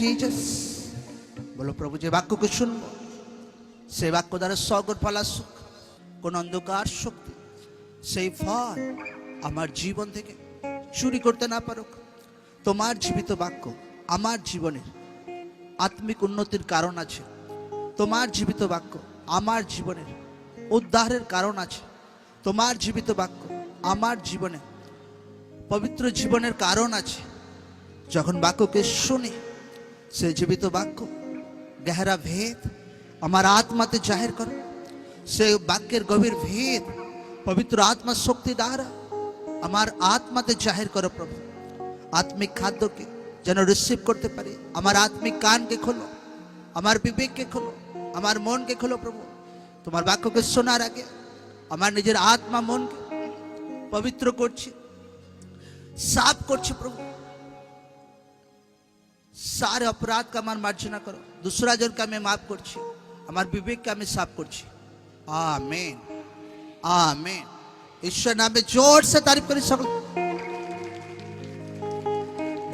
Jesus. বলো প্রভু, যে বাক্যকে শুনবো সেই বাক্য দ্বারা স্বর্গের ফল আসুক। কোন অন্ধকার শক্তি সেই ফল আমার জীবন থেকে চুরি করতে না পারুক। তোমার জীবিত বাক্য আমার জীবনের আত্মিক উন্নতির কারণ আছে। তোমার জীবিত বাক্য আমার জীবনের উদ্ধারের কারণ আছে। তোমার জীবিত বাক্য আমার জীবনে পবিত্র জীবনের কারণ আছে। যখন বাক্যকে শুনি, সে জীবিত বাক্য গহরা ভেদ আমার আত্মাতে জাহির করো। সেই বাক্যের গভীর ভেদ পবিত্র আত্মা শক্তি দ্বারা আমার আত্মাতে জাহির করো প্রভু। আত্মিক খাদ্যকে যেন রিসিভ করতে পারি। আমার আত্মিক কানকে খোলো, আমার বিবেককে খোলো, আমার মনকে খোলো প্রভু। তোমার বাক্যকে শোনার আগে আমার নিজের আত্মা মনকে পবিত্র করছি, साफ করছি প্রভু। सारे अपराध का मैं मार्जना करो। दूसरा जन का मैं माफ करছি। আমার বিবেককে আমি সাফ করছি। आमीन आमीन। ईश्वर नाम में जोर से तारीफ करी सकल।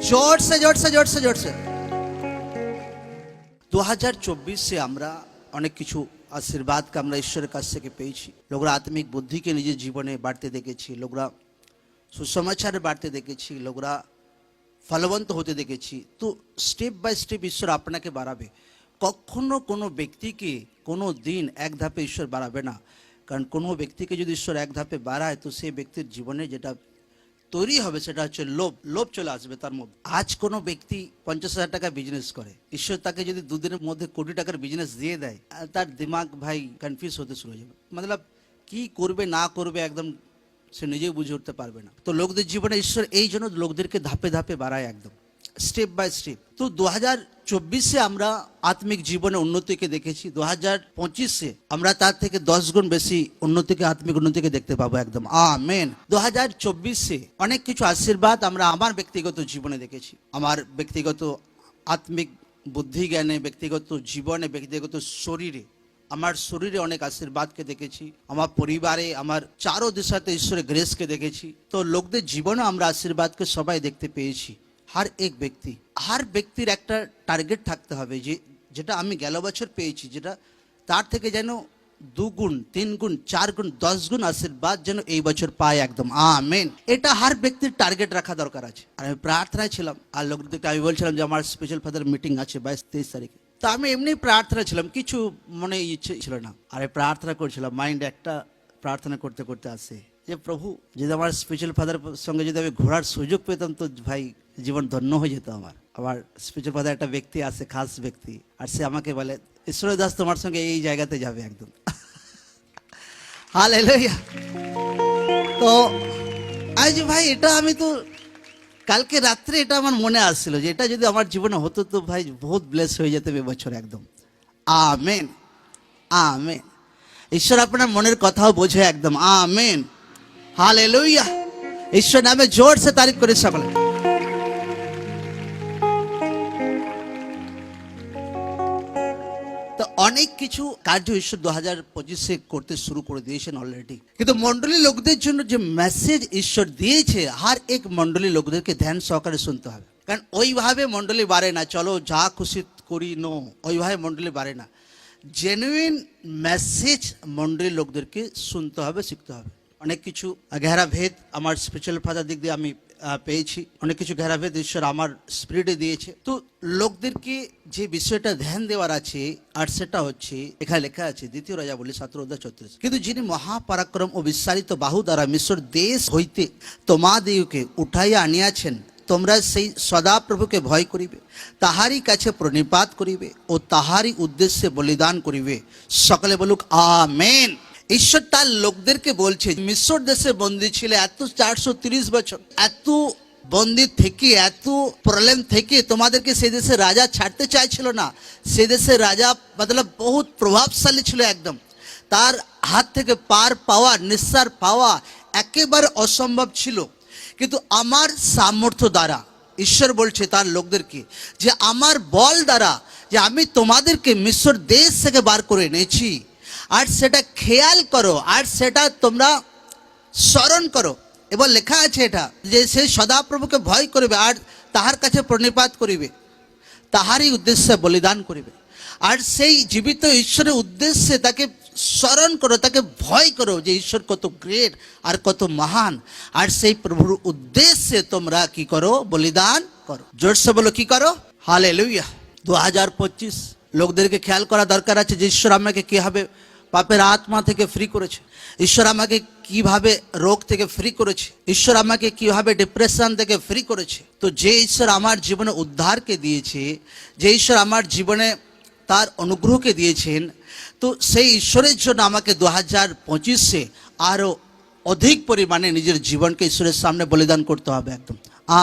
जोर से जोर से जोर से जोर से। 2024 से আমরা অনেক কিছু আশীর্বাদকে আমরা ঈশ্বরের কাছ থেকে পেয়েছি। লোকরা আত্মিক বুদ্ধিকে নিজের জীবনে বাড়তে দেখেছি, লোকরা সুসমাচারে বাড়তে দেখেছি, লোকরা ফলবন্ত হতে দেখেছি। তো স্টেপ বাই স্টেপ ঈশ্বর আপনাকে বাড়াবে। কখনো কোনো ব্যক্তিকে কোনো দিন এক ধাপে ঈশ্বর বাড়াবে না। কারণ কোনো ব্যক্তিকে যদি ঈশ্বর এক ধাপে বাড়ায়, তো সেই ব্যক্তির জীবনে যেটা তৈরি হবে সেটা হচ্ছে লোভ। লোভ চলে আসবে তার মধ্যে। আজ কোনো ব্যক্তি 50,000 টাকা বিজনেস করে, ঈশ্বর তাকে যদি দুদিনের মধ্যে কোটি টাকার বিজনেস দিয়ে দেয়, তার দিমাগ ভাই কনফিউজ হতে শুরু হয়ে যাবে। মতলব কি করবে না করবে একদম সে নিজেই বুঝে উঠতে পারবে না। তো লোকদের জীবনে ঈশ্বর এই জন্য লোকদেরকে ধাপে ধাপে বাড়ায়, একদম স্টেপ বাই স্টেপ। তো 2024-এ আমরা আত্মিক জীবনে উন্নতিকে দেখেছি। 2025-এ আমরা তার থেকে 10 গুণ বেশি উন্নতিকে, আত্মিক উন্নতিকে দেখতে পাবো একদম। আমেন। 2024-এ অনেক কিছু আশীর্বাদ আমরা আমার ব্যক্তিগত জীবনে দেখেছি। আমার ব্যক্তিগত আত্মিক বুদ্ধি জ্ঞানে, ব্যক্তিগত জীবনে, ব্যক্তিগত শরীরে, আমার শরীরে অনেক আশীর্বাদকে দেখেছি। আমার পরিবারে, আমার চারো দিশাতে ঈশ্বরের গ্রেসকে দেখেছি। তো লোকদের জীবনে আমরা আশীর্বাদকে সবাই দেখতে পেয়েছি। হার ব্যক্তির একটা টার্গেট থাকতে হবে, যে যেটা আমি গেল বছর পেয়েছি, যেটা তার থেকে যেন 2 গুণ 3 গুণ 4 গুণ 10 গুণ আশীর্বাদ যেন এই বছর পায় একদম। আমেন। এটা হার ব্যক্তির টার্গেট রাখা দরকার আছে। আর আমি প্রার্থনায় ছিলাম, আর লোকদেরকে আমি বলছিলাম যে আমার স্পেশাল ফাদার মিটিং আছে 22-23 তারিখে। তো আমি এমনি প্রার্থনা ছিলাম, কিছু মনে ইচ্ছে ছিল না। আর প্রার্থনা করছিলাম, মাইন্ড একটা প্রার্থনা করতে করতে আসে যে প্রভু, যদি আমার স্পেশাল ফাদার সঙ্গে যদি আমি ঘোরার সুযোগ পেতাম, তো ভাই জীবন ধন্য হয়ে যেত আমার। আমার স্পেশাল ফাদার একটা ব্যক্তি আছে, খাস ব্যক্তি, আর সে আমাকে বলে ঈশ্বর দাস তোমার সঙ্গে এই জায়গাতে যাবে একদম। হালেলুয়া। তো আজ ভাই এটা আমি তো কালকে রাত্রে এটা আমার মনে আসছিল যে এটা যদি আমার জীবনে হতো, তো ভাই বহুত ব্লেস হয়ে যেত এবছর একদম। Amen amen. ঈশ্বর আপনার মনের কথাও বোঝে একদম। Amen hallelujah. ঈশ্বর নামে জোর সে তারিফ করে সকলে। তো অনেক কিছু কার্য ঈশ্বর 2025-এ করতে শুরু করে দিয়েছেন অলরেডি। কিন্তু মন্ডলী লোকদের জন্য যে মেসেজ ঈশ্বর দিয়েছে, হার এক মন্ডলী লোকদেরকে ধ্যান সহকারে শুনতে হবে। কারণ ওইভাবে মন্ডলী বাড়ে না, চলো যা খুশি করি, নো, ওইভাবে মন্ডলী বাড়ে না। জেনুইন মেসেজ মন্ডলী লোকদেরকে শুনতে হবে, শিখতে হবে। অনেক কিছু গেহরা ভেদ আমার স্পিরিচুয়াল ফাদার দিক দিয়ে আমি পেয়েছি। অনেক কিছু গেহরা ভেদ ঈশ্বর আমার স্পিরিটে দিয়েছে। তো লোকদেরকে যে বিষয়টা ধ্যান দেওয়ার আছে, আর সেটা হচ্ছে এখানে লেখা আছে 2 রাজাবলী 17:34, কিন্তু যিনি মহাপরাক্রম ও বিস্তারিত বাহু দ্বারা মিশ্র দেশ হইতে তোমাদিগকে উঠাইয়া আনিয়াছেন, তোমরা সেই সদাপ্রভুকে ভয় করিবে, তাহারই কাছে প্রণিপাত করিবে ও তাহারই উদ্দেশ্যে বলিদান করিবে। সকলে বলুক আমেন। ঈশ্বর তার লোকদেরকে বলছে, মিশর দেশে বন্দী ছিল এত 430 বছর, এত বন্দী থেকে, এত প্রবলেম থেকে তোমাদেরকে সে দেশে রাজা ছাড়তে চাইছিল না। সে দেশে রাজা মতলব বহুত প্রভাবশালী ছিল একদম। তার হাত থেকে পার পাওয়া, নিঃশ্বাস পাওয়া একেবারে অসম্ভব ছিল। কিন্তু আমার সামর্থ্য দ্বারা, ঈশ্বর বলছে তার লোকদেরকে যে আমার বল দ্বারা যে আমি তোমাদেরকে মিশর দেশ থেকে বার করে এনেছি, আর সেটা খেয়াল করো, আর সেটা তোমরা স্মরণ করো। এবার লেখা আছে এটা যে সে সদাপ্রভুকে ভয় করবে আর তাহার কাছে প্রণিপাত করিবে, তাহারই উদ্দেশ্যে বলিদান করিবে। আর সেই জীবিত ঈশ্বরের উদ্দেশ্যে তাকে স্মরণ করো, তাকে ভয় করো যে ঈশ্বর কত গ্রেট আর কত মহান। আর সেই প্রভুর উদ্দেশ্যে তোমরা কি করো? বলিদান করো। জোরসে বলো, কি করো? হালেলুয়া। 2025 লোকদেরকে খেয়াল করা দরকার আছে যে ঈশ্বর আমাকে কিভাবে পাপের আত্মা থেকে ফ্রি করেছে, ঈশ্বর আমাকে কিভাবে রোগ থেকে ফ্রি করেছে, ঈশ্বর আমাকে কিভাবে ডিপ্রেশন থেকে ফ্রি করেছে। তো যে ঈশ্বর আমার জীবনে উদ্ধারকে দিয়েছে, যে ঈশ্বর আমার জীবনে তার অনুগ্রহকে দিয়েছেন, তো সেই ঈশ্বরের জন্য আমাকে 2025-এ আরও অধিক পরিমাণে নিজের জীবনকে ঈশ্বরের সামনে বলিদান করতে হবে একদম।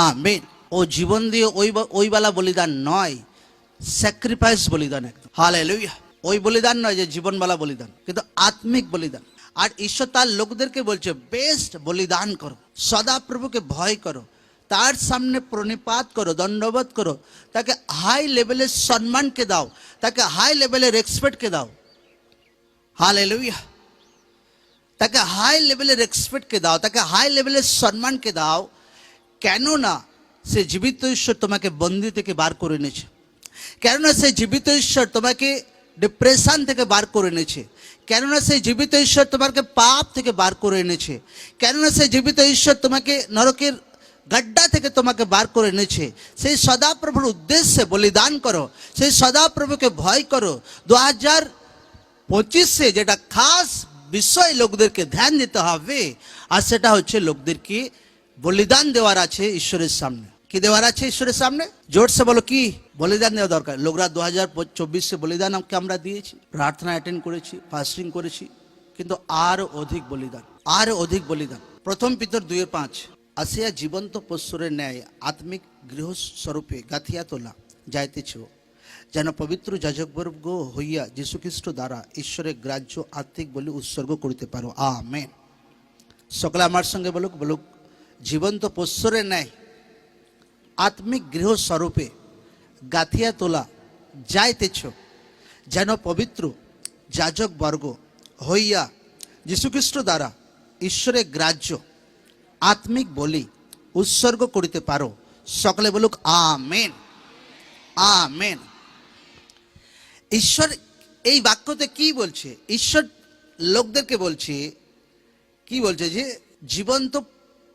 আমেন। ও জীবন দিয়ে ওইবেলা বলিদান নয়, স্যাক্রিফাইস বলিদান একদম। হালেলুয়া। ওই বলিদান নয় যে জীবনবালা বলিদান, কিন্তু আত্মিক বলিদান। আর ঈশ্বর তার লোকদেরকে বলছে বেস্ট বলিদান করো, সদা প্রভুকে ভয় করো, তার সামনে প্রণিপাত করো, দণ্ডবোধ করো, তাকে হাই লেভেলের সম্মানকে দাও, তাকে হাই লেভেলের রেসপেক্টকে দাও। হালেলুয়া। তাকে হাই লেভেলের রেসপেক্টকে দাও, তাকে হাই লেভেলের সম্মানকে দাও। কেননা সে জীবিত ঈশ্বর তোমাকে বন্দি থেকে বার করে এনেছে, কেননা সেই জীবিত ঈশ্বর তোমাকে ডিপ্রেশন থেকে বার করে এনেছে, কেননা সেই জীবিত ঈশ্বর তোমাকে পাপ থেকে বার করে এনেছে, কেননা সেই জীবিত ঈশ্বর তোমাকে নরকের গড্ডা থেকে তোমাকে বার করে এনেছে। সেই সদাপ্রভুর উদ্দেশ্যে বলিদান করো, সেই সদাপ্রভুকে ভয় করো। 2025-এ যেটা খাস বিষয় লোকদেরকে ধ্যান দিতে হবে, আর সেটা হচ্ছে লোকদেরকে বলিদান দেওয়ার আছে ঈশ্বরের সামনে। কি দেওয়ার আছে ঈশ্বরের সামনে? জোরসে বলো, কি বলিদান দেওয়া দরকার। লোকরা 2024-এ বলিদান আমরা দিয়েছি, প্রার্থনা অ্যাটেন্ড করেছি, ফাস্টিং করেছি, কিন্তু আরও অধিক বলিদান, আরও অধিক বলিদান। 1 পিতর 2:5, আসিয়া জীবন্ত পশুরের ন্যায় আত্মিক গৃহস্বরূপে গাথিয়া তোলা যাইতেছ, যেন পবিত্র যাজকবর্গ হইয়া যীশুখ্রিস্ট দ্বারা ঈশ্বরের গ্রাহ্য আত্মিক বলি উৎসর্গ করিতে পারো। আমেন। সকলে আমার সঙ্গে বলুক, বলুক, জীবন্ত পশুরের ন্যায় আত্মিক গৃহস্বরূপে গাথিয়া তোলা যাইতেছ, যেন পবিত্র যাজক বর্গ হইয়া যীশুখ্রিস্ট দ্বারা ঈশ্বরের গ্রাহ্য আত্মিক বলি উৎসর্গ করিতে পারো। সকলে বলুক আমেন, আমেন। ঈশ্বর এই বাক্যতে কি বলছে? ঈশ্বর লোকদেরকে বলছে, কি বলছে? যে জীবন্ত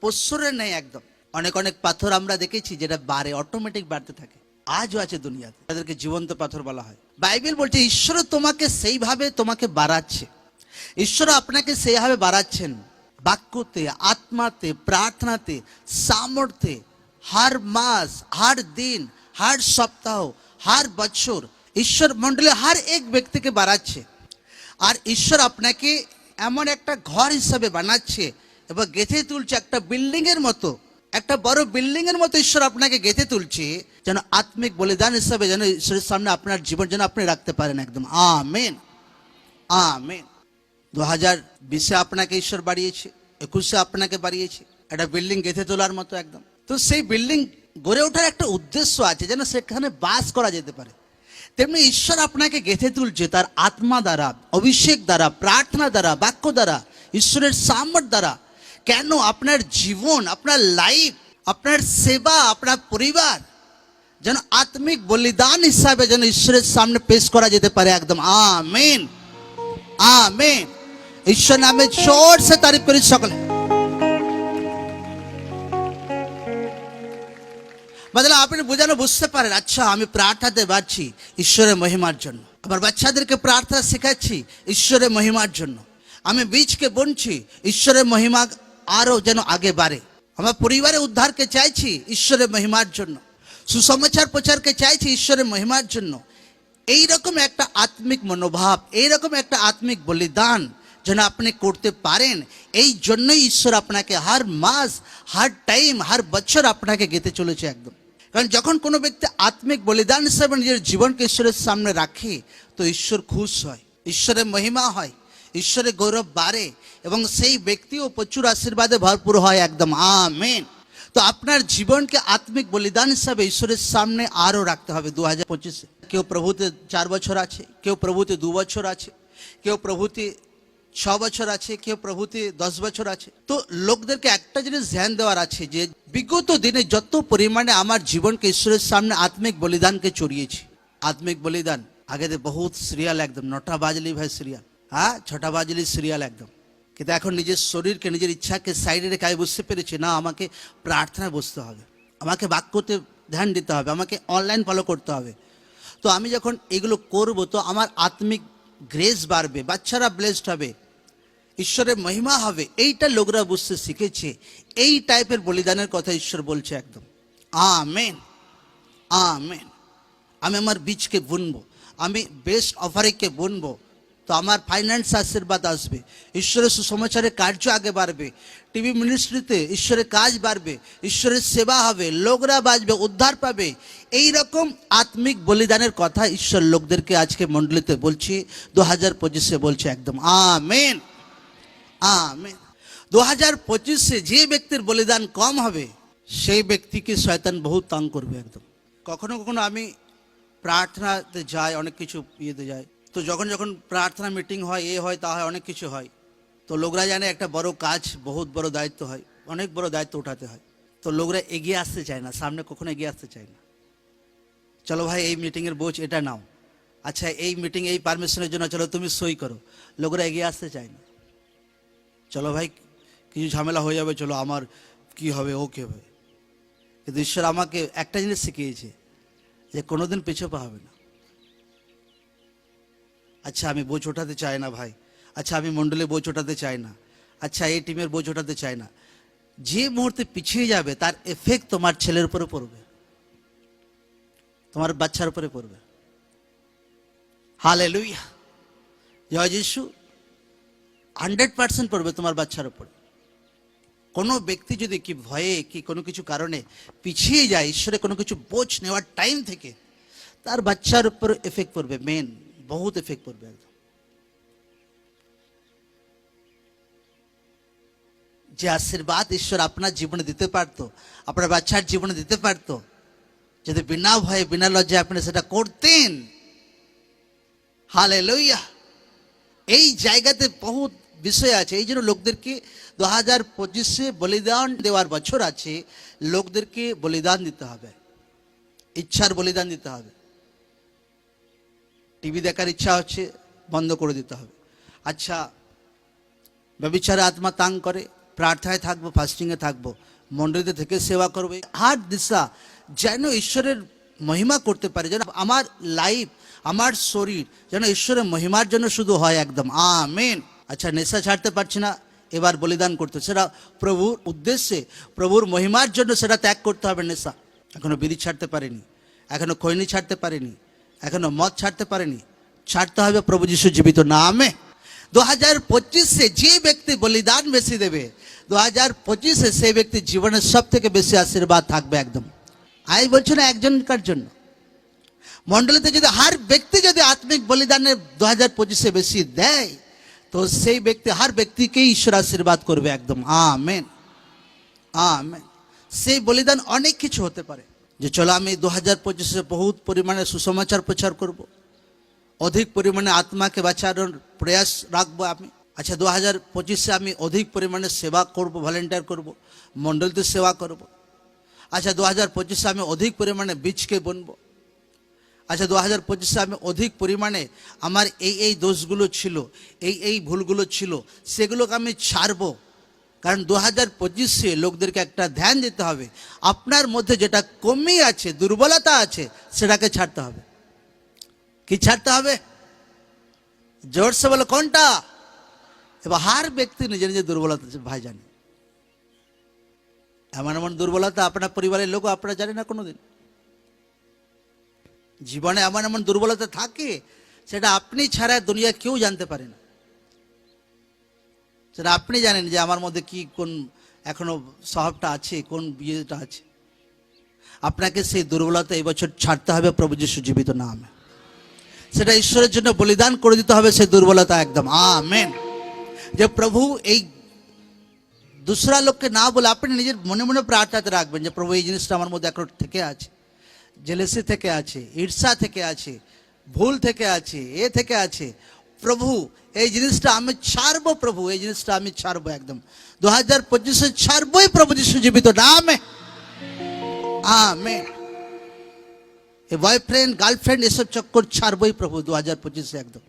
পশুরের নেই একদম। অনেক অনেক পাথর আমরা দেখেছি যেটা বাড়ে, অটোমেটিক বাড়তে থাকে, আজও আছে দুনিয়াতে, তাদেরকে জীবন্ত পাথর বলা হয়। বাইবেল বলছে ঈশ্বর তোমাকে সেইভাবে তোমাকে বাড়াচ্ছে, ঈশ্বর আপনাকে সেইভাবে বাড়াচ্ছেন, বাক্যতে, আত্মাতে, প্রার্থনাতে, সামর্থ্যে, হার মাস, হার দিন, হার সপ্তাহ, হার বছর ঈশ্বর মণ্ডলে হার এক ব্যক্তিকে বাড়াচ্ছে। আর ঈশ্বর আপনাকে এমন একটা ঘর হিসাবে বানাচ্ছে এবং গেঁথে তুলছে, একটা বিল্ডিংয়ের মতো, একটা বড় বিল্ডিংয়ের মতো ঈশ্বর আপনাকে গেঁথে তুলছে, যেন আত্মিক বলিদান হিসাবে যেন ঈশ্বরের সামনে আপনার জীবন যেন আপনি রাখতে পারেন একদম। Amen, amen. 2020-এ আপনাকে ঈশ্বর বাড়িয়েছে, 21-এ আপনাকে বাড়িয়েছে একটা বিল্ডিং গেঁথে তোলার মতো একদম। তো সেই বিল্ডিং গড়ে ওঠার একটা উদ্দেশ্য আছে, যেন সেখানে বাস করা যেতে পারে। তেমনি ঈশ্বর আপনাকে গেঁথে তুলছে তার আত্মা দ্বারা, অভিষেক দ্বারা, প্রার্থনা দ্বারা, বাক্য দ্বারা, ঈশ্বরের সামর্থ্য দ্বারা। কেন? আপনার জীবন, আপনার লাইফ, আপনার সেবা, আপনার পরিবার যেন আত্মিক বলিদান হিসাবে যেন ঈশ্বরের সামনে পেশ করা যেতে পারে একদম। Amen, amen. ঈশ্বর নামে জোর সে তারিফ করি সকলে। বদলা আপনি বুঝতে পারেন, আচ্ছা আমি প্রার্থনাতে বাড়ছি ঈশ্বরের মহিমার জন্য, আমার বাচ্চাদেরকে প্রার্থনা শেখাচ্ছি ঈশ্বরের মহিমার জন্য, আমি বীজকে বুনছি ঈশ্বরের মহিমা আরও যেন আগে বাড়ে, আমার পরিবারে উদ্ধারকে চাইছি ঈশ্বরের মহিমার জন্য, সুসমাচার প্রচারকে চাইছি ঈশ্বরের মহিমার জন্য। এইরকম একটা আত্মিক মনোভাব, এইরকম একটা আত্মিক বলিদান যেন আপনি করতে পারেন, এই জন্যই ঈশ্বর আপনাকে হার মাস, হার টাইম, হার বছর আপনাকে গেঁথে চলেছে একদম। কারণ যখন কোনো ব্যক্তি আত্মিক বলিদান হিসাবে নিজের জীবনকে ঈশ্বরের সামনে রাখে, তো ঈশ্বর খুশ হয়, ঈশ্বরের মহিমা হয়, ঈশ্বরের গৌরব বাড়ে এবং সেই ব্যক্তিও প্রচুর আশীর্বাদে ভরপুর হয় একদম। আমেন। তো আপনার জীবনকে আত্মিক বলিদান হিসাবে ঈশ্বরের সামনে আরও রাখতে হবে 2025-এ। কেউ প্রভুতে 4 বছর আছে, কেউ প্রভুতে 2 বছর আছে, কেউ প্রভুতে 6 বছর আছে, কেউ প্রভুতে 10 বছর আছে। তো লোকদেরকে একটা জিনিস ধ্যান দেওয়ার আছে যে বিগত দিনে যত পরিমাণে আমার জীবনকে ঈশ্বরের সামনে আত্মিক বলিদানকে চড়িয়েছি, আত্মিক বলিদান আগে তো বহুত সিরিয়াল, একদম 9টা বাজলি ভাই সিরিয়াল, হ্যাঁ 6টা বাজলি সিরিয়াল একদম। কিন্তু এখন নিজের শরীরকে নিজের ইচ্ছাকে সাইডে রেখে আমি বুঝতে পেরেছি না, আমাকে প্রার্থনায় বসতে হবে, আমাকে বাক্যতে ধ্যান দিতে হবে, আমাকে অনলাইন ফলো করতে হবে। তো আমি যখন এগুলো করব তো আমার আত্মিক গ্রেস বাড়বে, বাচ্চারা ব্লেসড হবে, ঈশ্বরের মহিমা হবে। এইটা লোকরা বুঝতে শিখেছে। এই টাইপের বলিদানের কথা ঈশ্বর বলছে একদম। Amen, amen. আমি আমার বীজকে বুনবো, আমি বেস্ট অফারিংকে বুনবো, তো আমার ফাইন্যান্স আশীর্বাদ আসবে, ঈশ্বরের সুসমাচারের কার্য আগে বাড়বে, টিভি মিনিস্ট্রিতে ঈশ্বরের কাজ বাড়বে, ঈশ্বরের সেবা হবে, লোকরা বাঁচবে, উদ্ধার পাবে। এই রকম আত্মিক বলিদানের কথা ঈশ্বর লোকদেরকে আজকে মণ্ডলীতে বলছি, 2025-এ বলছে একদম। Amen, amen. 2025-এ যে ব্যক্তির বলিদান কম হবে সেই ব্যক্তিকে শয়তান বহুত তাং করবে একদম। কখনো কখনো আমি প্রার্থনাতে যাই, অনেক কিছু ইয়েতে যাই, তো যখন যখন প্রার্থনা মিটিং হয়, এ হয় তা হয়, অনেক কিছু হয়, তো লোকরা জানে একটা বড় কাজ, বহুত বড় দায়িত্ব হয়, অনেক বড় দায়িত্ব উঠাতে হয়, তো লোকরা এগিয়ে আসতে চায় না, সামনে কখনো এগিয়ে আসতে চায় না। চলো ভাই এই মিটিংয়ের বোঝ এটা নাও, আচ্ছা এই মিটিং এই পারমিশনের জন্য চলো তুমি সই করো, লোকরা এগিয়ে আসতে চায় না। চলো ভাই কিছু ঝামেলা হয়ে যাবে, চলো আমার কি হবে, ও কি হবে। কিন্তু ঈশ্বর আমাকে একটা জিনিস শিখিয়েছে যে কোনোদিন পিছু পা হবে না। আচ্ছা আমি বোঝ ওঠাতে চাই না ভাই, আচ্ছা আমি মণ্ডলে বোঝ ওঠাতে চাই না, আচ্ছা এই টিমের বোঝ ওঠাতে চাই না, যে মুহূর্তে পিছিয়ে যাবে তার এফেক্ট তোমার ছেলের উপরে পড়বে, তোমার বাচ্চার উপরে পড়বে। হালেলুয়া, জয় যিশু। 100% পড়বে তোমার বাচ্চার উপরে। কোনো ব্যক্তি যদি কি ভয়ে কি কোনো কিছু কারণে পিছিয়ে যায় ঈশ্বরে কোনো কিছু বোঝ নেওয়ার টাইম থেকে, তার বাচ্চার উপর এফেক্ট পড়বে, মেন বহুত এফেক্ট পড়বে একদম। যে আশীর্বাদ ঈশ্বর আপনার জীবনে দিতে পারতো, আপনার বাচ্চার জীবনে দিতে পারতো, যদি বিনা ভয়ে বিনা লজ্জায় আপনি সেটা করতেন। হালেলুয়া। এই জায়গাতে বহুত বিষয় আছে, এই জন্য লোকদেরকে 2025-এ বলিদান দেওয়ার বছর আছে, লোকদেরকে বলিদান দিতে হবে, ইচ্ছার বলিদান দিতে হবে। টিভি দেখার ইচ্ছা হচ্ছে, বন্ধ করে দিতে হবে। আচ্ছা ব্যভিচারে আত্মা তাং করে, প্রার্থনায় থাকবো, ফাস্টিংয়ে থাকবো, মণ্ডলীতে থেকে সেবা করবো, হার দিশা যেন ঈশ্বরের মহিমা করতে পারে, যেন আমার লাইফ আমার শরীর যেন ঈশ্বরের মহিমার জন্য শুধু হয় একদম। আমেন। আচ্ছা নেশা ছাড়তে পারছি না, এবার বলিদান করতে, সেটা প্রভুর উদ্দেশ্যে প্রভুর মহিমার জন্য সেটা ত্যাগ করতে হবে। নেশা এখনো বিড়ি ছাড়তে পারেনি, এখনো খৈনি ছাড়তে পারেনি, এখনো মদ ছাড়তে পারেনি, ছাড়তে হবে প্রভু যিশু জীবিত নামে। 2025-এ যে ব্যক্তি বলিদান বেশি দেবে, 2025-এ সেই ব্যক্তির জীবনের সব থেকে বেশি আশীর্বাদ থাকবে একদম। আমি বলছি না একজনকার জন্য, মণ্ডলীতে যদি হার ব্যক্তি যদি আত্মিক বলিদানে 2025-এ বেশি দেয়, তো সেই ব্যক্তি হার ব্যক্তিকেই ঈশ্বর আশীর্বাদ করবে একদম। Amen, amen. সেই বলিদান অনেক কিছু হতে পারে, যে চলো আমি 2025-এ বহুত পরিমাণে সুসমাচার প্রচার করব, অধিক পরিমাণে আত্মাকে বাঁচানোর প্রয়াস রাখবো আমি। আচ্ছা 2025-এ আমি অধিক পরিমাণে সেবা করব, ভলেন্টিয়ার করব, মণ্ডলীতে সেবা করব। আচ্ছা 2025-এ আমি অধিক পরিমাণে বীজকে বুনবো। আচ্ছা 2025-এ আমি অধিক পরিমাণে আমার এই দোষগুলো ছিল, এই ভুলগুলো ছিল, সেগুলোকে আমি ছাড়বো। কারণ 2025-এ লোকদেরকে একটা ধ্যান দিতে হবে, আপনার মধ্যে যেটা কমই আছে, দুর্বলতা আছে, সেটাকে ছাড়তে হবে। কি ছাড়তে হবে? জোরসে বলো কোনটা? এবার হার ব্যক্তি নিজে নিজে দুর্বলতা ভাই জানে, এমন এমন দুর্বলতা আপনার পরিবারের লোক আপনারা জানেন না কোনোদিন। জীবনে এমন এমন দুর্বলতা থাকে, সেটা আপনি ছাড়া দুনিয়া কেউ জানতে পারে না। সেটা আপনি জানেন যে আমার মধ্যে কি কোন এখনো স্বভাবটা আছে, কোন বিয়েটা আছে। আপনাকে সেই দুর্বলতা এই বছর ছাড়তে হবে প্রভু যিশু জীবিত নামে। সেটা ঈশ্বরের জন্য বলিদান করে দিতে হবে সেই দুর্বলতা একদম। আমেন। যে প্রভু এই দুসরা লোককে না বলে আপনি নিজের মনে মনে প্রার্থনাতে রাখবেন যে প্রভু এই জিনিসটা আমার মধ্যে এখন থেকে আছে, জেলেসি থেকে আছে, ঈর্ষা থেকে আছে, ভুল থেকে আছে, এ থেকে আছে, প্রভু এই জিনিসটা আমি ছাড়বো, প্রভু এই জিনিসটা আমি ছাড়বো একদম 2025 ছাড়বই প্রভু যিশু জীবিত নামে আমেন। এই বয়ফ্রেন্ড গার্লফ্রেন্ড এসব চক্কর ছাড়বই প্রভু 2025 একদম।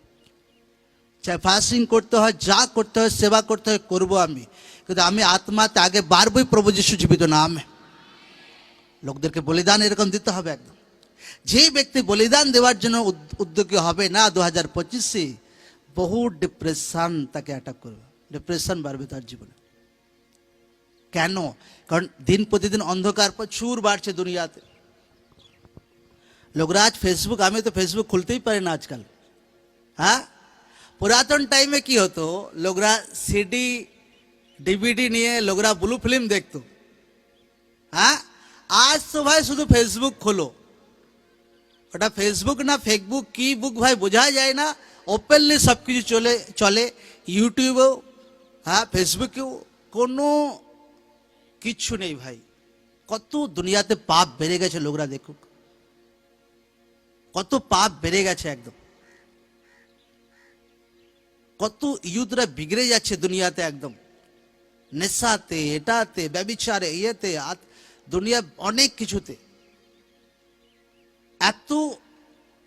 চাই ফাস্টিং করতে হয়, যা করতে হয়, সেবা করতে হয়, করবো আমি, কিন্তু আমি আত্মাতে আগে বাড়বই প্রভু যিশু জীবিত নামে। লোকদেরকে বলিদান এরকম দিতে হবে একদম। যে ব্যক্তি বলিদান দেওয়ার জন্য উদ্যোগী হবে না 2025-এ, বহু ডিপ্রেশন তাকে অ্যাটাক করবে, ডিপ্রেশন বাড়বে তার জীবনে। কেন? কারণ দিন প্রতিদিন অন্ধকার প্রচুর বাড়ছে দুনিয়াতে। লোকরা আজ ফেসবুক, আমি তো ফেসবুক খুলতেই পারি না আজকাল। হ্যাঁ, পুরাতন টাইমে কি হতো, লোকরা সিডি ডিভিডি নিয়ে লোকরা ব্লু ফিল্ম দেখতো। হ্যাঁ, আজ তো ভাই শুধু ফেসবুক খোলো, ওটা ফেসবুক না ফেসবুক কি বুক ভাই বোঝা যায় না, ওপেনলি সব কিছু চলে ইউটিউবেও, হ্যাঁ ফেসবুকেও, কোনো কিচ্ছু নেই ভাই। কত দুনিয়াতে পাপ বেড়ে গেছে, লোকরা দেখুক কত পাপ বেড়ে গেছে একদম। কত ইউথরা বিগড়ে যাচ্ছে দুনিয়াতে একদম, নেশাতে, এটাতে, ব্যভিচারে, ইয়েতে, দুনিয়া অনেক কিছুতে। এত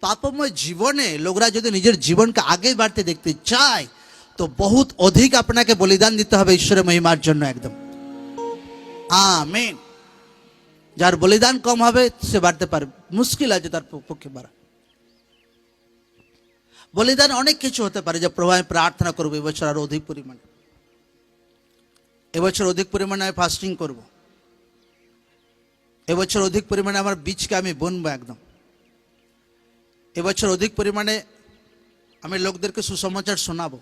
পাপময় জীবনে লোকরা যদি নিজের জীবনকে আগে বাড়তে দেখতে চায়, তো বহুত অধিক আপনাকে বলিদান দিতে হবে ঈশ্বরের মহিমার জন্য একদম আমেন। যার বলিদান কম হবে সে বাড়তে পারে, মুশকিল আছে তার পক্ষে বাড়া। বলিদান অনেক কিছু হতে পারে, যে প্রভু আমি প্রার্থনা করবো এবছর আরো অধিক পরিমাণে, এবছর অধিক পরিমাণে আমি ফাস্টিং করব, এবছর অধিক পরিমাণে আমার বীজকে আমি বুনবো একদম, এবছর অধিক পরিমাণে আমি লোকদেরকে সুসমাচার শোনাবো,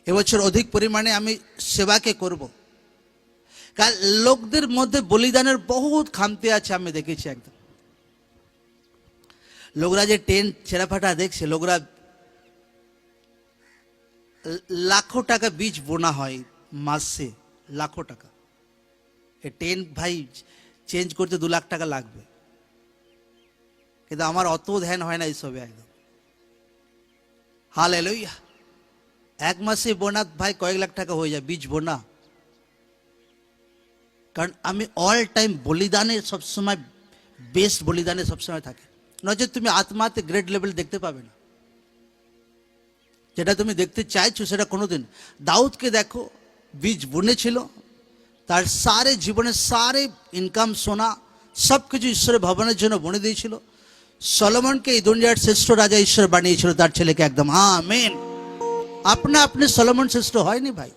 এবছর অধিক পরিমাণে আমি সেবাকে করব। কারণ লোকদের মধ্যে বলিদানের বহুত খামতি আছে, আমি দেখেছি একদম। লোকরা যে টেন্ট ছেঁড়াফাটা দেখছে, লোকরা লাখো টাকা বীজ বোনা হয় মাসে, লাখো টাকা। এই টেন্ট ভাই চেঞ্জ করতে 2 লাখ টাকা লাগবে, কিন্তু আমার অত ধ্যান হয় না এইসবে একদম। হালেলুয়া। এক মাসে বোনা ভাই কয়েক লাখ টাকা হয়ে যায় বীজ বোনা। কারণ আমি অল টাইম বলিদানে সবসময়, বেস্ট বলিদানে সবসময় থাকে, নচেত তুমি আত্মাতে গ্রেড লেভেল দেখতে পাবে না। যেটা তুমি দেখতে চাইছো সেটা কোনোদিন। দাউদকে দেখো, বীজ বুনেছিল, তার সারে জীবনের সারে ইনকাম, সোনা সব কিছু ঈশ্বরের ভবনের জন্য বুনে দিয়েছিল। সলোমনকে এই দুনিয়ার শ্রেষ্ঠ রাজা ঈশ্বর বানিয়েছিল তার ছেলেকে একদম আমেন। আপনি সলোমন শ্রেষ্ঠ হয়নি ভাই,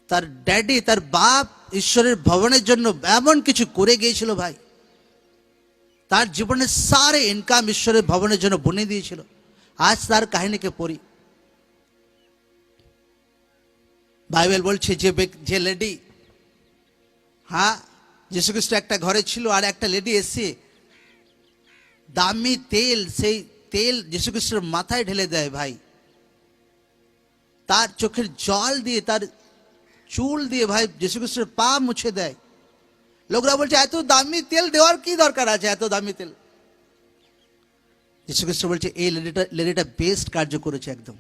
তার ড্যাডি, তার বাপ ঈশ্বরের ভবনের জন্য এমন কিছু করে গিয়েছিল ভাই, তার জীবনের সারে ইনকাম ঈশ্বরের ভবনের জন্য বুনে দিয়েছিল। আজ তার কাহিনীকে পড়ি, বাইবেল বলছে যে লেডি, হ্যাঁ যীশু খ্রিস্ট একটা ঘরে ছিল, আর একটা লেডি এসে দামি তেল, সেই তেল যীশু খ্রিস্টের মাথায় ঢেলে দেয় ভাই, তার চোখের জল দিয়ে, তার চুল দিয়ে ভাই যীশু খ্রিস্টের পা মুছে দেয়। লোকরা বলছে এত দামি তেল দেওয়ার কি দরকার আছে, এত দামি তেল। যীশু খ্রিস্ট বলছে এই লেডিটা বেস্ট কার্য করেছে একদম।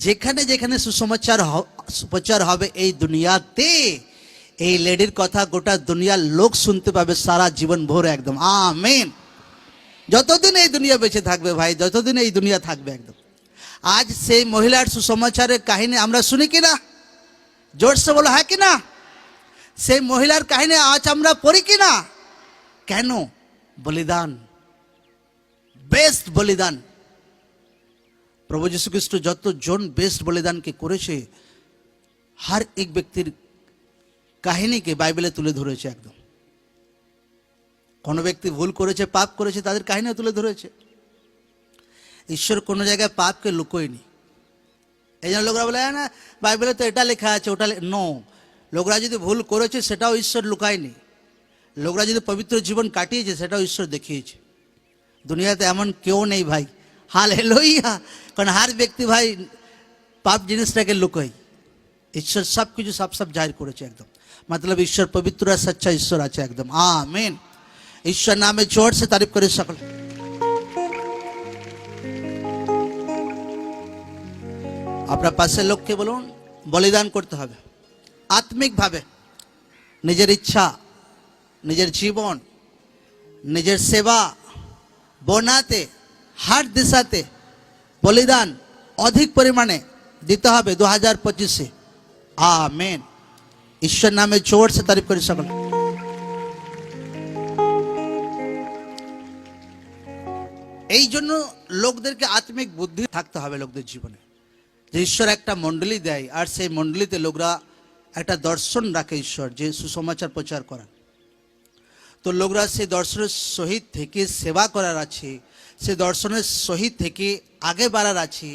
যেখানে যেখানে সুসমাচার হবে এই দুনিয়াতে, এই লেডির কথা গোটা দুনিয়ার লোক শুনতে পাবে সারা জীবন ভোর একদম আমেন। যতদিন এই দুনিয়া বেঁচে থাকবে ভাই, যতদিন এই দুনিয়া থাকবে একদম। আজ সেই মহিলার সুসমাচারের কাহিনী আমরা শুনি কিনা, জোরসে বলো হ্যাঁ কিনা। সেই মহিলার কাহিনী আজ আমরা পড়ি কিনা। কেন? বলিদান, বেস্ট বলিদান। প্রভু যীশু খ্রিস্ট যতজন বেস্ট বলিদানকে করেছে, হর এক ব্যক্তির কাহিনীকে বাইবেলে তুলে ধরেছে একদম। কোনো ব্যক্তি ভুল করেছে, পাপ করেছে, তাদের কাহিনীও তুলে ধরেছে। ঈশ্বর কোনো জায়গায় পাপকে লুকোয়নি। এই জন্য লোকরা বলে না বাইবেলে তো এটা লেখা আছে, ওটা নো। লোকরা যদি ভুল করেছে সেটাও ঈশ্বর লুকায়নি। লোকরা যদি পবিত্র জীবন কাটিয়েছে সেটাও ঈশ্বর দেখিয়েছে। দুনিয়াতে এমন কেউ নেই ভাই, হালেলুয়া। কারণ হার ব্যক্তি ভাই পাপ জিনিসটাকে লুকোয়, ঈশ্বর সব কিছু সব জাহির করেছে একদম। मतलब ঈশ্বর পবিত্র আর সচ্চা ঈশ্বর আছে একদম আমেন। ঈশ্বর নামে जोर से तारीफ करे सकल। আপনার পাশের লোককে বলুন বলিদান করতে হবে আত্মিকভাবে। নিজের ইচ্ছা, নিজের জীবন, নিজের সেবা বনাতে হার দিশাতে বলিদান অধিক পরিমাণে দিতে হবে 2025-এ। আমেন। ঈশ্বর নামে জোর সে তারিফ করি সকলে। এই জন্য লোকদেরকে আত্মিক বুদ্ধি থাকতে হবে লোকদের জীবনে, যে ঈশ্বর একটা মণ্ডলী দেয় আর সেই মণ্ডলীতে লোকরা একটা দর্শন রাখে ঈশ্বর যে সুসমাচার প্রচার করা। তো লোকরা সেই দর্শনের সহিত থেকে সেবা করার আছে, সে দর্শনের সহিত থেকে আগে বাড়ার আছে।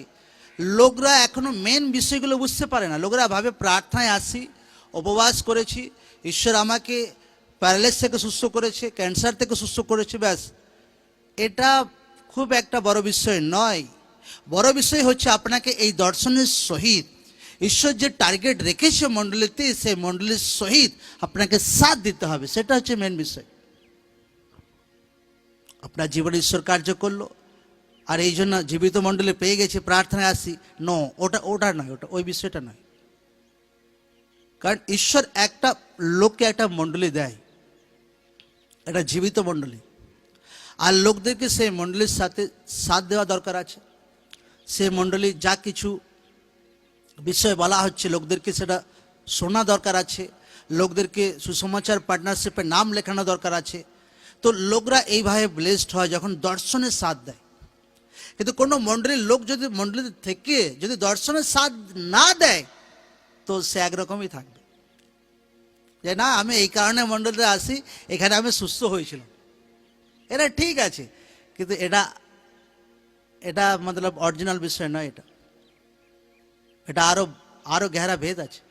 লোকরা এখনো মেন বিষয়গুলো বুঝতে পারে না। লোকরা ভাবে প্রার্থনায় আসি, উপবাস করেছি, ঈশ্বর আমাকে প্যারালাইসিস থেকে সুস্থ করেছে, ক্যান্সার থেকে সুস্থ করেছে, ব্যাস। এটা খুব একটা বড় বিষয় নয়। বড় বিষয় হচ্ছে আপনাকে এই দর্শনের সহিত ঈশ্বর যে টার্গেট রেখেছে মণ্ডলীতে, সেই মণ্ডলীর সহিত আপনাকে সাথ দিতে হবে। সেটা হচ্ছে মেন বিষয়। আপনার জীবনে ঈশ্বর কার্য করলো আর এই জন্য জীবিত মণ্ডলী পেয়ে গেছে, প্রার্থনায় আসি, নো, ওটা নয়, ওই বিষয়টা নয়। কারণ ঈশ্বর একটা লোককে একটা মণ্ডলী দেয়, একটা জীবিত মণ্ডলী, আর লোকদেরকে সেই মণ্ডলীর সাথে সাথ দেওয়া দরকার আছে। সেই মণ্ডলী যা কিছু বিষয় বলা হচ্ছে লোকদেরকে সেটা শোনা দরকার আছে, লোকদেরকে সুসমাচার পার্টনারশিপে নাম লেখানো দরকার আছে। তো লোকরা এইভাবে ব্লেসড হয় যখন দর্শনের সাথ দেয়। কিন্তু কোনো মণ্ডলীর লোক যদি মণ্ডলী থেকে যদি দর্শনের সাথ না দেয় তো সে একরকমই থাকবে, যে না আমি এই কারণে মণ্ডলীতে আসি, এখানে আমি সুস্থ হয়েছিলাম। এটা ঠিক আছে, কিন্তু এটা মতলব অরিজিনাল বিষয় নয়। এটা আরো গেরা ভেদ আছে।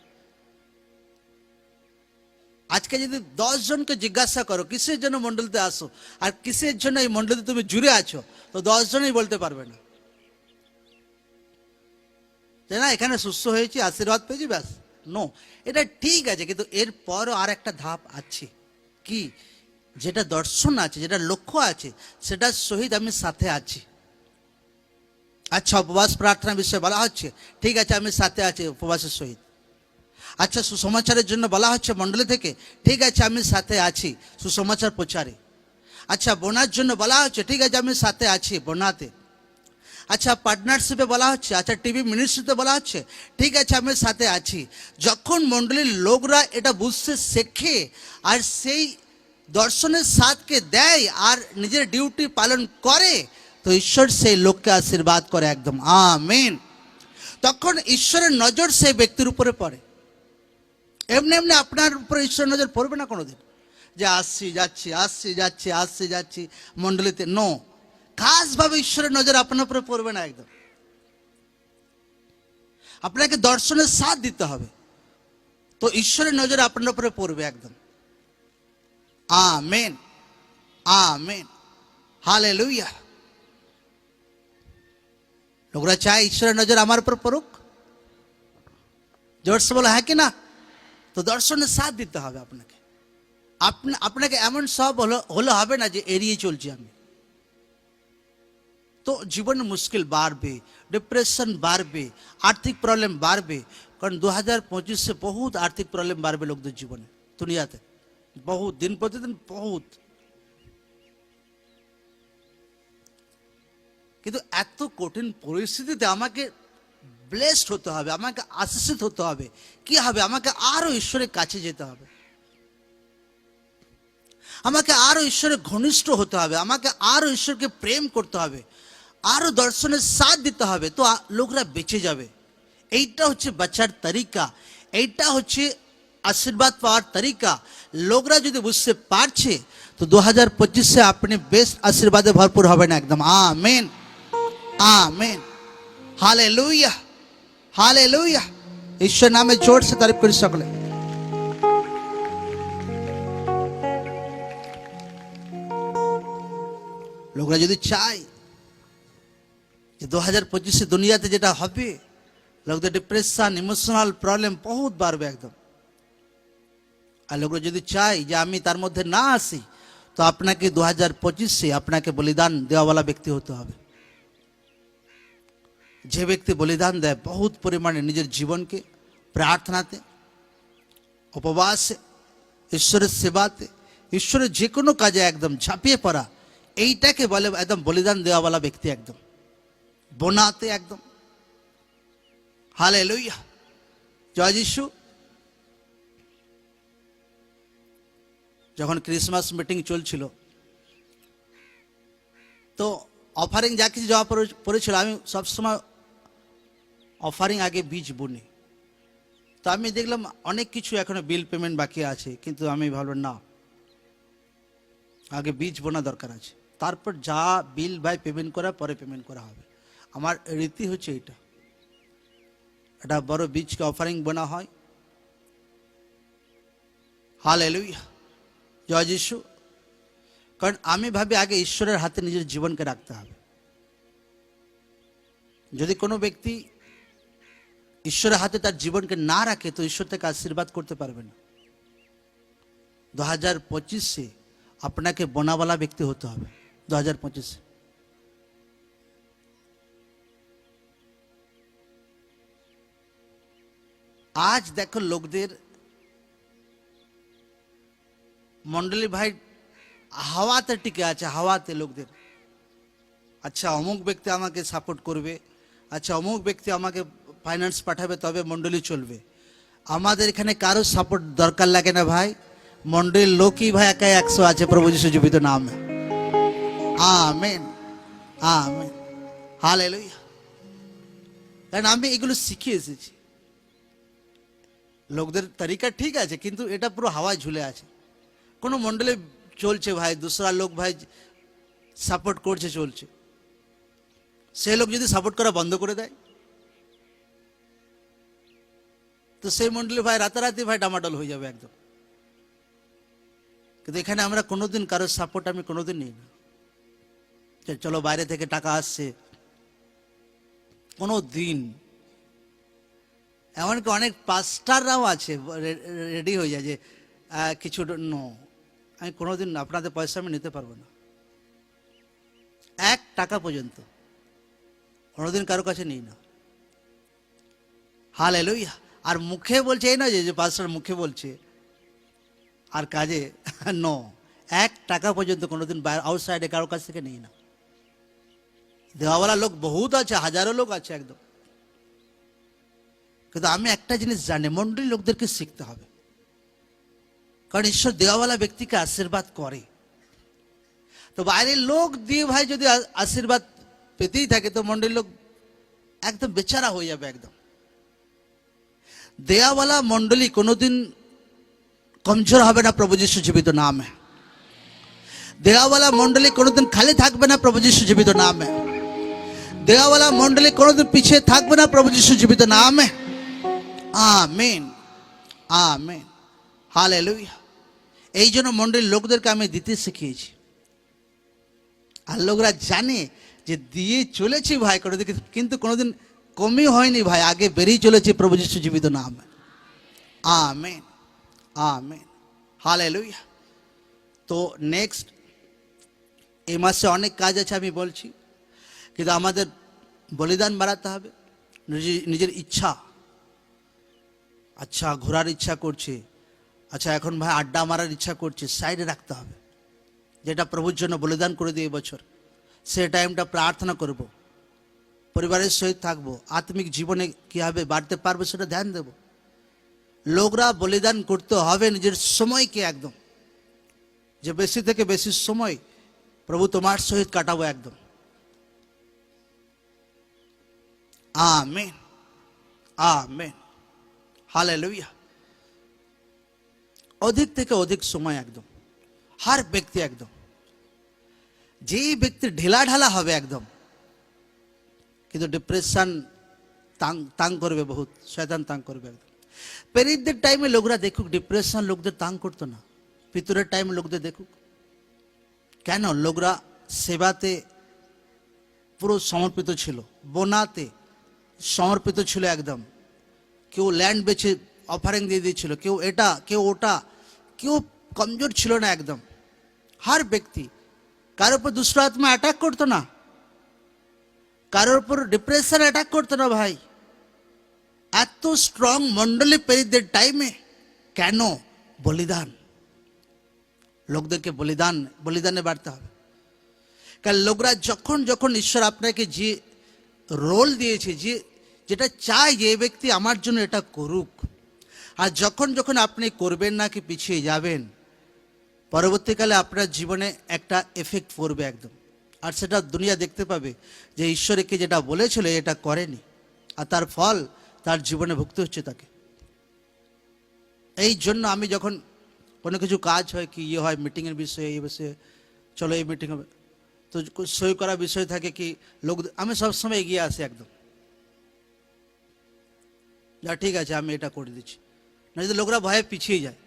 আজকে যদি 10 জনকে জিজ্ঞাসা করো কিসের জন্য মণ্ডলীতে আসো আর কিসের জন্য এই মণ্ডলীতে তুমি জুড়ে আছো, তো 10 জনই বলতে পারবে না যে না এখানে সুস্থ হয়েছি, আশীর্বাদ পেয়েছি, ব্যাস। নো, এটা ঠিক আছে, কিন্তু এরপরও আর একটা ধাপ আছে। কি? যেটা দর্শন আছে, যেটা লক্ষ্য আছে, সেটার সহিত আমি সাথে আছি। আচ্ছা, উপবাস প্রার্থনা বিষয়ে বলা হচ্ছে, ঠিক আছে আমি সাথে আছি উপবাসের সহিত। আচ্ছা, সুসমাচারের জন্য বলা হচ্ছে মণ্ডলী থেকে, ঠিক আছে আমি সাথে আছি সুসমাচার প্রচারে। আচ্ছা, বোনার জন্য বলা হচ্ছে, ঠিক আছে আমি সাথে আছি বোনাতে। আচ্ছা, পার্টনারশিপে বলা হচ্ছে, আচ্ছা টিভি মিনিস্ট্রিতে বলা হচ্ছে, ঠিক আছে আমি সাথে আছি। যখন মণ্ডলীর লোকরা এটা বুঝতে শেখে আর সেই দর্শনের সাথকে দেয় আর নিজের ডিউটি পালন করে, তো ঈশ্বর সেই লোককে আশীর্বাদ করে একদম। আমেন। তখন ঈশ্বরের নজর সেই ব্যক্তির উপরে পড়ে। এমনি এমনি আপনার উপরে ঈশ্বরের নজর পড়বে না কোনোদিন, যে আসছি যাচ্ছি মণ্ডলীতে। নো, খাসভাবে ঈশ্বরের নজর আপনার উপরে পড়বে না একদম। আপনাকে দর্শনের সাথ দিতে হবে, তো ঈশ্বরের নজর আপনার উপরে পড়বে একদম। Amen, amen, hallelujah. লোকরা চায় ঈশ্বরের নজর আমার উপর পড়ুক, জোরসে বলো হ্যাঁ কি না? তো দর্শনের সাথ দিতে হবে আপনাকে। আপনাকে এমন সব হলে হবে না যে এড়িয়ে চলছি আমি। তো জীবনে মুশকিল বাড়বে, ডিপ্রেশন বাড়বে, আর্থিক প্রবলেম বাড়বে। কারণ 2025-এ বহুত আর্থিক প্রবলেম বাড়বে লোকদের জীবনে, দুনিয়াতে বহুত, দিন প্রতিদিন বহুত। কিন্তু এত কঠিন পরিস্থিতিতে আমাকে ব্লেসড হতে হবে, আমাকে আশীষিত হতে হবে। কি হবে? আমাকে আরো ঈশ্বরের কাছে যেতে হবে, আমাকে আরো ঈশ্বরের ঘনিষ্ঠ হতে হবে, আমাকে আরো ঈশ্বরকে প্রেম করতে হবে, আরো দর্শনের সাথ দিতে হবে, তো লোকরা বেঁচে যাবে। এইটা হচ্ছে বাঁচার তরিকা, এইটা হচ্ছে আশীর্বাদ পাওয়ার তরিকা। লোকরা যদি বুঝতে পারছে তো 2025-এ আপনি বেশ আশীর্বাদে ভরপুর হবেন একদম। Amen, amen, hallelujah, hallelujah. ঈশ্বর নামে জোর সে তারিফ করি সকলে। লোকরা যদি চায় যে 2025-এ দুনিয়াতে যেটা হবে, লোকদের ডিপ্রেশন, ইমোশনাল প্রবলেম বহুত বাড়বে একদম। আর লোকরা যদি চায় যে আমি তার মধ্যে না আসি, তো আপনাকে 2025-এ আপনাকে বলিদান দেওয়াওয়ালা ব্যক্তি হতে হবে। যে ব্যক্তি বলিদান দেয় বহুত পরিমাণে নিজের জীবনকে প্রার্থনাতে, উপবাসে, ঈশ্বরের সেবাতে, ঈশ্বরের যে কোনো কাজে একদম ঝাঁপিয়ে পড়া, এইটাকে বলে একদম বলিদান দেওয়াওয়ালা ব্যক্তি, একদম বোনাতে একদম। হালেলুয়া, জয় যিশু। যখন ক্রিসমাস মিটিং চলছিল তো অফারিং যা কিছু যাওয়া পড়েছিল, আমি সবসময় অফারিং আগে বীজ বুনি। তো আমি দেখলাম অনেক কিছু এখনো বিল পেমেন্ট বাকি আছে, কিন্তু আমি ভাবলাম না, আগে বীজ বোনা দরকার আছে, তারপর যা বিল ভাই পেমেন্ট করা পরে পেমেন্ট করা হবে। আমার রীতি হচ্ছে এটা, একটা বড় বীজকে অফারিং বোনা হয়। হালেলুয়া, জয় যিশু। কারণ আমি ভাবি আগে ঈশ্বরের হাতে নিজের জীবনকে রাখতে হবে। যদি কোনো ব্যক্তি ঈশ্বরের হাতে তার জীবনকে না রাখে তো ঈশ্বর থেকে আশীর্বাদ করতে পারবে না। 2025 আপনাকে বোনাওয়ালা ব্যক্তি হতে হবে। 2025 আজ দেখো লোকদের মন্ডলী ভাই হাওয়াতে টিকে আছে, হাওয়াতে লোকদের, আচ্ছা অমুক ব্যক্তি আমাকে সাপোর্ট করবে, আচ্ছা অমুক ব্যক্তি আমাকে ফাইন্যান্স পাঠাবে তবে মন্ডলী চলবে। আমাদের এখানে কারো সাপোর্ট দরকার লাগে না ভাই, মন্ডলীর লোকই ভাই একাই 100 আছে প্রভু যিশু জীবিত নামে। Amen, amen, hallelujah. কারণ আমি এগুলো শিখে এসেছি। লোকদের তরিকা ঠিক আছে, কিন্তু এটা পুরো হাওয়ায় ঝুলে আছে। কোনো মন্ডলে চলছে ভাই, দুসরা লোক ভাই সাপোর্ট করছে, চলছে, সে লোক যদি সাপোর্ট করা বন্ধ করে দেয় তো সেই মন্ডলী ভাই রাতারাতি ভাই ডামাডোল হয়ে যাবে একদম। কিন্তু এখানে আমরা কোনোদিন কারোর সাপোর্ট আমি কোনোদিন নিই না। চলো বাইরে থেকে টাকা আসছে, কোনো দিন। এমনকি অনেক পাস্টাররাও আছে রেডি হয়ে যায় যে কিছু নো, আমি কোনোদিন আপনাদের পয়সা আমি নিতে পারবো না, 1 টাকা পর্যন্ত কোনোদিন কারো কাছে নিই না। হালেলুয়া। আর মুখে বলছে এই নয় যে পাস্টার মুখে বলছে আর কাজে নো, 1 টাকা পর্যন্ত কোনোদিন আউটসাইডে কারো কাছ থেকে নিই না। দেওয়াওয়ালা লোক বহুত আছে, হাজারো লোক আছে একদম। কিন্তু আমি একটা জিনিস জানি, মন্ডলী লোকদেরকে শিখতে হবে, কারণ ঈশ্বর দেওয়াওয়ালা ব্যক্তিকে আশীর্বাদ করে। তো বাইরের লোক দিয়ে ভাই যদি আশীর্বাদ পেতেই থাকে তো মন্ডলীর লোক একদম বেচারা হয়ে যাবে একদম। দেওয়াওয়ালা মন্ডলী কোনোদিন কমজোর হবে না প্রভু যিশু জীবিত নামে। দেওয়াওয়ালা মন্ডলী কোনোদিন খালি থাকবে না প্রভু যিশু জীবিত নামে। দেওয়াওয়ালা মন্ডলী কোনোদিন পিছিয়ে থাকবে না প্রভু যিশু জীবিত নামে। Amen, amen, hallelujah. এই জন্য মন্ডলীর লোকদেরকে আমি দিতে শিখিয়েছি। আর লোকরা জানে যে দিয়ে চলেছি ভাই কোনোদিন, কিন্তু কোনোদিন কমই হয়নি ভাই, আগে বেরিয়ে চলেছি প্রভু যিশু জীবিত নামে। Amen, amen, hallelujah. তো নেক্সট এই মাসে অনেক কাজ আছে আমি বলছি, কিন্তু আমাদের বলিদান বাড়াতে হবে। নিজের ইচ্ছা, আচ্ছা ঘোরার ইচ্ছা করছে, আচ্ছা এখন ভাই আড্ডা মারার ইচ্ছা করছে, সাইডে রাখতে হবে। যেটা প্রভুর জন্য বলিদান করে দিই এবছর, সে টাইমটা প্রার্থনা করব, পরিবারের সহিত থাকবো, আত্মিক জীবনে কীভাবে বাড়তে পারবো সেটা ধ্যান দেব। লোকরা বলিদান করতে হবে নিজের সময়কে একদম, যে বেশি থেকে বেশি সময় প্রভু তোমার সহিত কাটাবো একদম। Amen, amen, hallelujah. অধিক থেকে অধিক সময় একদম হার ব্যক্তি একদম, যেই ব্যক্তি ঢেলা ঢালা হবে একদম, কিন্তু ডিপ্রেশন তাং করবে, বহুত শয়তান তাং করবে একদম। পেরিদের টাইমে লোকরা দেখুক, ডিপ্রেশন লোকদের তাং করতো না। পিতরের টাইমে লোকদের দেখুক, কেন লোকরা সেবাতে পুরো সমর্পিত ছিল, বোনাতে সমর্পিত ছিল একদম। কেউ ল্যান্ড বেচে অফারিং দিয়ে দিয়েছিল, কেউ এটা কেউ ওটা, কেউ কমজোর ছিল না একদম। হার ব্যক্তি, কার উপর দুষ্ট আত্মা অ্যাটাক করতো না, কারোর উপর ডিপ্রেশন অ্যাটাক করতো না ভাই। এত স্ট্রং মন্ডলী পেরিদের টাইমে কেন? বলিদান। লোকদেরকে বলিদানে বাড়তে হবে। কারণ লোকরা যখন যখন ঈশ্বর আপনাকে যে রোল দিয়েছে, যেটা চায় যে এই ব্যক্তি আমার জন্য এটা করুক, আর যখন যখন আপনি করবেন না কি পিছিয়ে যাবেন, পরবর্তীকালে আপনার জীবনে একটা এফেক্ট পড়বে একদম। আর সেটা দুনিয়া দেখতে পাবে যে ঈশ্বরকে যেটা বলেছিল এটা করেনি, আর তার ফল তার জীবনে ভুগতে হচ্ছে তাকে। এই জন্য আমি যখন কোনো কিছু কাজ হয় কি হয়, মিটিংয়ের বিষয়ে, এই বিষয়ে চলো এই মিটিং হবে, তো সই করা বিষয় থাকে কি লোক, আমি সবসময় এগিয়ে আসি একদম, যা ঠিক আছে আমি এটা করে দিচ্ছি। না যদি লোকরা ভয়ে পিছিয়ে যায়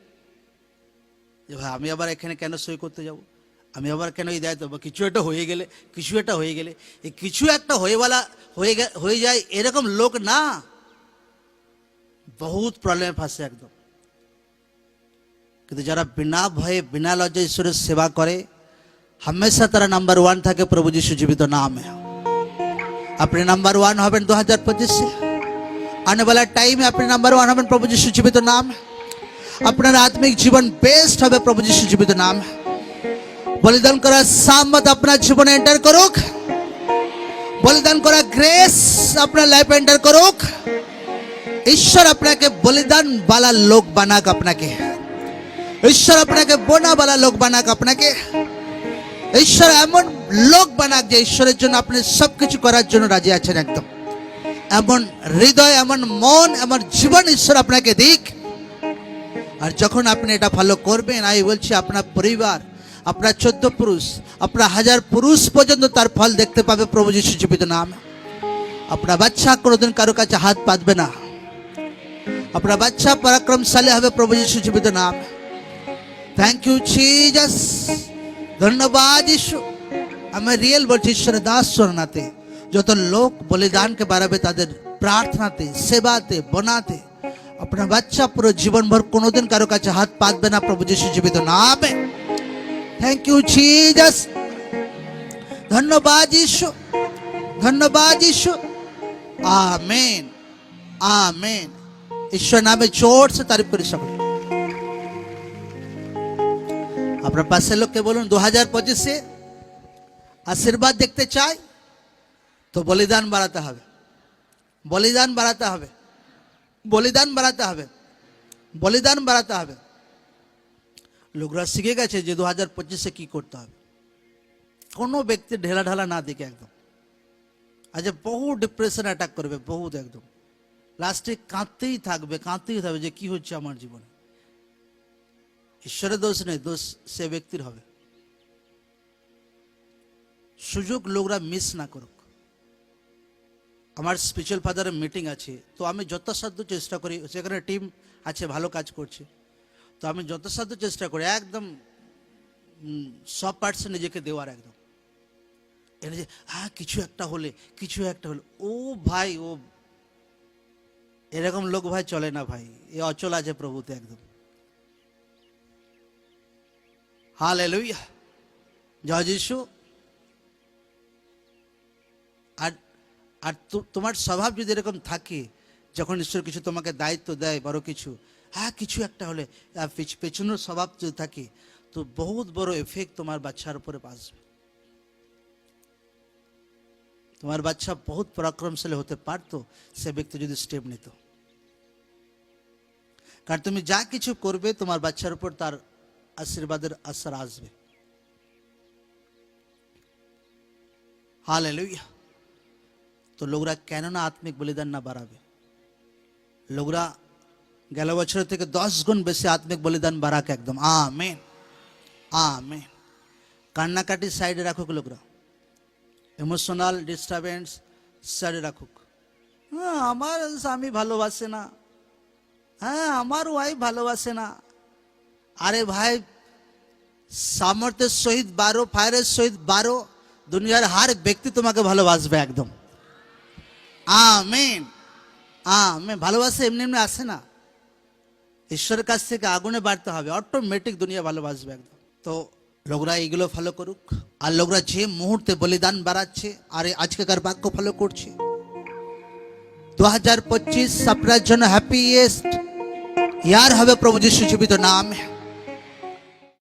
যে ভাই আমি আবার এখানে কেন সই করতে যাব, আমি আবার কেন এই দায়িত্ব, কিছু একটা হয়ে গেলে এই কিছু একটা হয়ে যায় এরকম লোক না, বহুত প্রবলেমে ফাঁসে একদম। কিন্তু যারা বিনা ভয়ে বিনা লজ্জায় ঈশ্বরের সেবা করে, हमेशा তারা নাম্বার 1 থাকে। প্রভু যিশু জীবিত নাম है। আপনি নাম্বার 1 হবেন 2025 से आने वाला टाइम में, আপনি নাম্বার 1 হবেন প্রভু যিশু জীবিত নাম। আপনার আত্মিক জীবন বেস্ট হবে প্রভু যিশু জীবিত নাম। বলিদান করার সামর্থ্য আপনার জীবনে এন্টার করুক, বলিদান করা গ্রেস আপনার লাইফে এন্টার করুক। ঈশ্বর আপনাকে বলিদান वाला লোক বানাক, আপনাকে ঈশ্বর আপনাকে বোনা वाला লোক বানাক, আপনাকে ঈশ্বর এমন লোক বানাক যে ঈশ্বরের জন্য আপনি সবকিছু করার জন্য রাজি আছেন একদম। এমন হৃদয়, এমন মন, এমন জীবন ঈশ্বর আপনাকে দিক। আর যখন আপনি এটা ফলো করবেন, আমি বলছি আপনার পরিবার, আপনার 14 পুরুষ, আপনার 1000 পুরুষ পর্যন্ত তার ফল দেখতে পাবে প্রভু যিশু জীবিত নাম। আপনার বাচ্চা কোনোদিন কারো কাছে হাত পাতবে না, আপনার বাচ্চা পরাক্রমশালী হবে প্রভু যিশু জীবিত নাম। থ্যাংক ইউ জিসাস, ধন্যবাদ যিশু। আমি রিয়েল বলছি, ঈশ্বরের দাস শোনাতে যত লোক বলিদানকে বাড়াবে, তাদের প্রার্থনাতে, সেবাতে, বনাতে, আপনার বাচ্চা পুরো জীবনভর কোনোদিন কারো কাছে হাত পাতবে না প্রভু যিশু জীবিত নামে। থ্যাংক ইউ জিসাস, ধন্যবাদ যিশু, ধন্যবাদ যিশু। Amen, amen. ঈশ্বর নামে জোর সে তারিফ করি সকলে। আপনার পাশের লোককে বলুন 2025 আশীর্বাদ দেখতে চাই তো বলিদান বাড়াতে হবে, বলিদান বাড়াতে হবে, বলিদান বাড়াতে হবে, বলিদান বাড়াতে হবে। লোকরা শিখে গেছে যে 2025 কি করতে হবে, কোনো ব্যক্তি ঢেলা ঢালা না দেখে একদম। আজ বহু ডিপ্রেশন অ্যাটাক করবে, বহুত একদম, লাস্টে কাঁদতেই থাকবে যে কি হচ্ছে আমার জীবনে। ঈশ্বরের দোষ নেই, দোষ সে ব্যক্তির হবে। সুযোগ লোকরা মিস না করুক। আমার স্পিরিচুয়াল ফাদারের মিটিং আছে, তো আমি যথাসাধ্য চেষ্টা করি, সেখানে টিম আছে ভালো কাজ করছে, তো আমি যথাসাধ্য চেষ্টা করি একদম 100% নিজেকে দেওয়ার একদম। এনে যে হ্যাঁ কিছু একটা হলে ও ভাই, ও এরকম লোক ভাই চলে না ভাই, এ অচল আছে প্রভুতে একদম। হালেলুয়া, জয় যিশু। আর তোমার স্বভাব যদি এরকম থাকে, যখন ঈশ্বর কিছু তোমাকে দায়িত্ব দেয় বড় কিছু, হ্যাঁ কিছু একটা হলে পেছনের স্বভাব যদি থাকে, তো বহুত বড় এফেক্ট তোমার বাচ্চার উপরে আসবে। তোমার বাচ্চা বহুত পরাক্রমশালী হতে পারতো সে ব্যক্তি যদি স্টেপ নিত। কারণ তুমি যা কিছু করবে তোমার বাচ্চার উপর তার আশীর্বাদের আসর আসবে। হালেলুয়া। তো লোকরা কেন না আত্মিক বলিদান না বাড়াবে? লোকরা গেল বছরের থেকে 10 গুণ বেশি আত্মিক বলিদান বাড়াক একদম। Amen, amen. কান্নাকাটি সাইডে রাখুক লোকরা, ইমোশনাল ডিস্টারবেন্স সাইডে রাখুক। হ্যাঁ আমার স্বামী ভালোবাসে না, হ্যাঁ আমার ওয়াইফ ভালোবাসে না। আরে ভাই, সামর্থ্যের সহিত বারো, ফায়ারের সহিত বারো, দুনিয়ার হার ব্যক্তি তোমাকে ভালোবাসবে একদম। Amen, amen. ভালোবাসে এমনি এমনি আসে না, ঈশ্বরের কাছ থেকে আগুনে বাড়তে হবে, অটোমেটিক দুনিয়া ভালোবাসবে একদম। তো লোকরা এইগুলো ফলো করুক, আর লোকরা যে মুহূর্তে বলিদান বাড়াচ্ছে আর এই আজকেকার বাক্য ফলো করছে। 2025 আপনার জন্য হ্যাপিয়েস্ট ইয়ার হবে প্রভু যিশু জীবিত নাম।